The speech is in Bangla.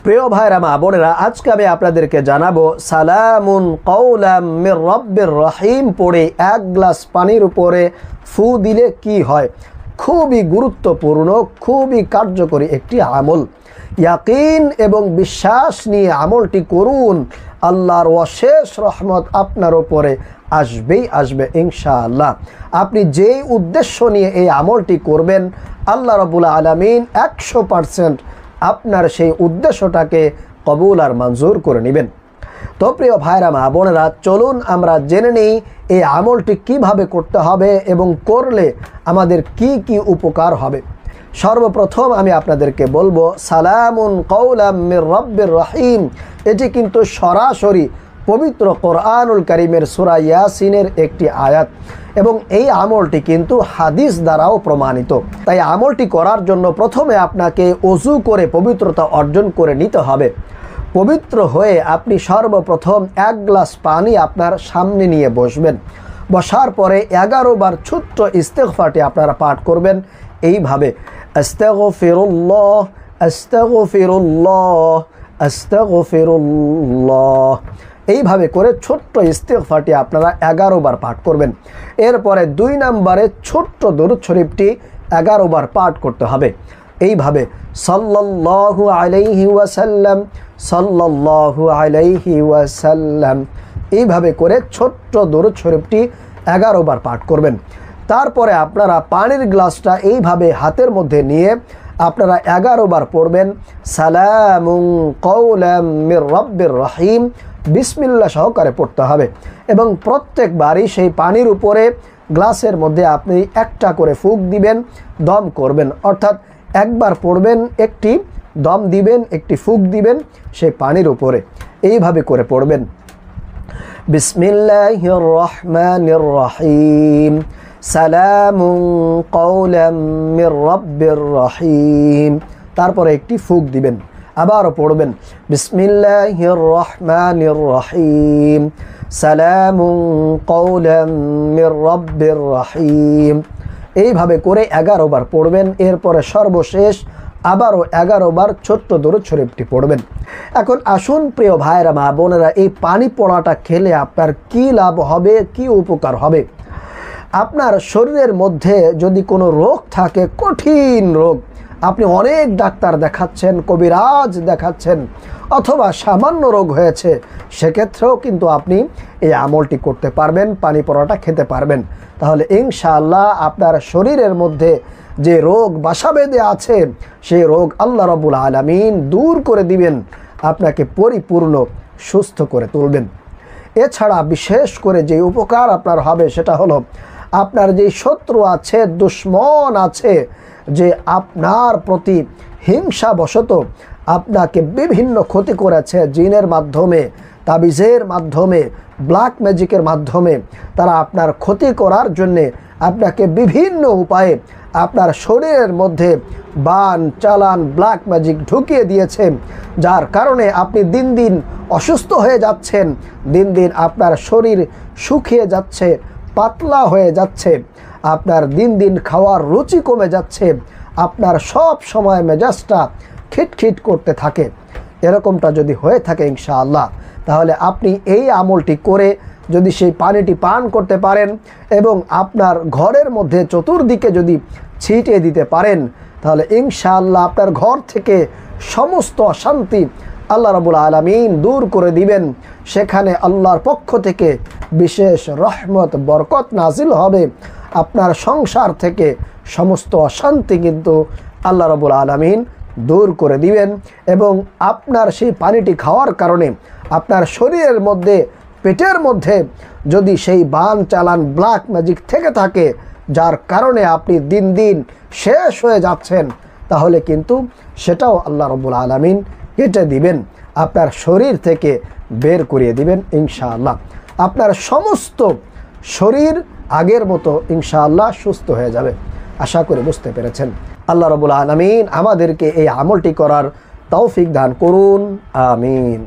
প্রিয় ভাইরা মা বোনেরা, আজকে আমি আপনাদেরকে জানাবো সালামুন কওলাম মির রব্বির রহিম পড়ে এক গ্লাস পানির উপরে ফু দিলে কি হয়। খুবই গুরুত্বপূর্ণ, খুবই কার্যকরী একটি আমল। ইয়াকিন এবং বিশ্বাস নিয়ে আমলটি করুন, আল্লাহর অশেষ রহমত আপনার উপরে আসবেই আসবে ইনশাআল্লাহ। আপনি যেই উদ্দেশ্য নিয়ে এই আমলটি করবেন, আল্লাহ রাব্বুল আলামিন 100% আপনার সেই উদ্দেশ্যটাকে কবুল আর মঞ্জুর করে নেবেন। তো প্রিয় ভাইরা মা বোনেরা, চলুন আমরা জেনে নিই এই আমলটি কিভাবে করতে হবে এবং করলে আমাদের কি কি উপকার হবে। সর্বপ্রথম আমি আপনাদেরকে বলবো সালামুন কওলাম মির রব্বির রহিম, এটি কিন্তু সরাসরি পবিত্র কোরআনুল কারীমের সূরা ইয়াসিনের একটি আয়াত এবং এই আমলটি কিন্তু হাদিস দ্বারাও প্রমাণিত। তাই আমলটি করার জন্য প্রথমে আপনাকে ওযু করে পবিত্রতা অর্জন করে নিতে হবে। পবিত্র হয়ে আপনি সর্বপ্রথম এক গ্লাস পানি আপনার সামনে নিয়ে বসবেন। বসার পরে 11 বার ছোট্ট ইস্তেগফারটি আপনারা পাঠ করবেন এইভাবে, আস্তাগফিরুল্লাহ আস্তাগফিরুল্লাহ আস্তাগফিরুল্লাহ। এইভাবে করে ছোট্ট ইস্তেগফারটি আপনারা 11 বার পাঠ করবেন। এরপরে 2 নম্বরে ছোট্ট দরুদ শরীফটি 11 বার পাঠ করতে হবে এইভাবে, সাল্লাল্লাহু আলাইহি ওয়াসাল্লাম সাল্লাল্লাহু আলাইহি ওয়াসাল্লাম। এইভাবে করে ছোট্ট দরুদ শরীফটি 11 বার পাঠ করবেন। তারপরে আপনারা পানির গ্লাসটা এইভাবে হাতের মধ্যে নিয়ে আপনারা 11 বার পড়বেন সালামুন কওলাম মির রব্বির রহিম, বিসমিল্লাহ সহকারে পড়তে হবে এবং প্রত্যেকবারই সেই পানির উপরে গ্লাসের মধ্যে আপনি একটা করে ফুঁক দিবেন, দম করবেন। অর্থাৎ একবার পড়বেন, একটি দম দিবেন, একটি ফুঁক দিবেন সেই পানির উপরে, এইভাবে করে পড়বেন বিসমিল্লাহির রহমানির রহিম সালামুন কওলাম মির রব্বির রহিম। তারপরে একটি ফুঁক দিবেন, আবারও পড়বেন বিসমিল্লাহির রহমানির রহিম সালামুন কওলাম মির রব্বির রহিম। এইভাবে করে 11 বার পড়বেন। এরপরে সর্বশেষ আবারও 11 বার ছোট্ট দরুদ শরীফটি পড়বেন। এখন আসুন প্রিয় ভাইরা মা বোনেরা, এই পানি পড়াটা খেলে আপনার কি লাভ হবে, কি উপকার হবে। আপনার শরীরের মধ্যে যদি কোনো রোগ থাকে, কঠিন রোগ, আপনি অনেক ডাক্তার দেখাচ্ছেন, কবিরাজ দেখাচ্ছেন, অথবা সামান্য রোগ হয়েছে, সেক্ষেত্রেও কিন্তু আপনি এই আমলটি করতে পারবেন, পানি পড়াটা খেতে পারবেন। তাহলে ইনশাআল্লাহ আপনার শরীরের মধ্যে যে রোগ বাসা বেঁধে আছে, সেই রোগ আল্লাহ রাব্বুল আলামিন দূর করে দিবেন, আপনাকে পরিপূর্ণ সুস্থ করে তুলবেন। এছাড়া বিশেষ করে যে উপকার আপনার হবে সেটা হলো, আপনার যে শত্রু আছে, দুশ্মন আছে, যে আপনার প্রতি হিংসাবশত আপনাকে বিভিন্ন ক্ষতি করেছে, জিনের মাধ্যমে, তাবিজের মাধ্যমে, ব্ল্যাক ম্যাজিকের মাধ্যমে, তারা আপনার ক্ষতি করার জন্যে আপনাকে বিভিন্ন উপায়ে আপনার শরীরের মধ্যে বান চালান ব্ল্যাক ম্যাজিক ঢুকিয়ে দিয়েছে, যার কারণে আপনি দিন দিন অসুস্থ হয়ে যাচ্ছেন, দিন দিন আপনার শরীর শুকিয়ে যাচ্ছে, পাতলা হয়ে যাচ্ছে, আপনার দিন দিন খাওয়ার রুচি কমে যাচ্ছে, আপনার সব সময় মেজাজটা খিটখিট করতে থাকে। এরকমটা যদি হয়ে থাকে ইনশাআল্লাহ, তাহলে আপনি এই আমলটি করে যদি সেই পানিটি পান করতে পারেন এবং আপনার ঘরের মধ্যে চতুর্দিকে যদি ছিটিয়ে দিতে পারেন, তাহলে ইনশাআল্লাহ আপনার ঘর থেকে সমস্ত অশান্তি আল্লাহ রাব্বুল আলামিন দূর করে দিবেন। সেখানে আল্লাহর পক্ষ থেকে বিশেষ রহমত বরকত নাজিল হবে। আপনার সংসার থেকে সমস্ত অশান্তি কিন্তু আল্লাহ রাব্বুল আলামিন দূর করে দিবেন এবং আপনার সেই পানিটি খাওয়ার কারণে আপনার শরীরের মধ্যে, পেটের মধ্যে যদি সেই বান চালান ব্ল্যাক ম্যাজিক থেকে থাকে, যার কারণে আপনি দিন দিন শেষ হয়ে যাচ্ছেন, তাহলে কিন্তু সেটাও আল্লাহ রাব্বুল আলামিন কেটে দিবেন, আপনার শরীর থেকে বের করিয়ে দিবেন ইনশাআল্লাহ। আপনার সমস্ত শরীর আগের মতো ইনশাআল্লাহ সুস্থ হয়ে যাবে। আশা করি বুঝতে পেরেছেন। আল্লাহ রাব্বুল আলামিন আমাদেরকে এই আমলটি করার তৌফিক দান করুন, আমিন।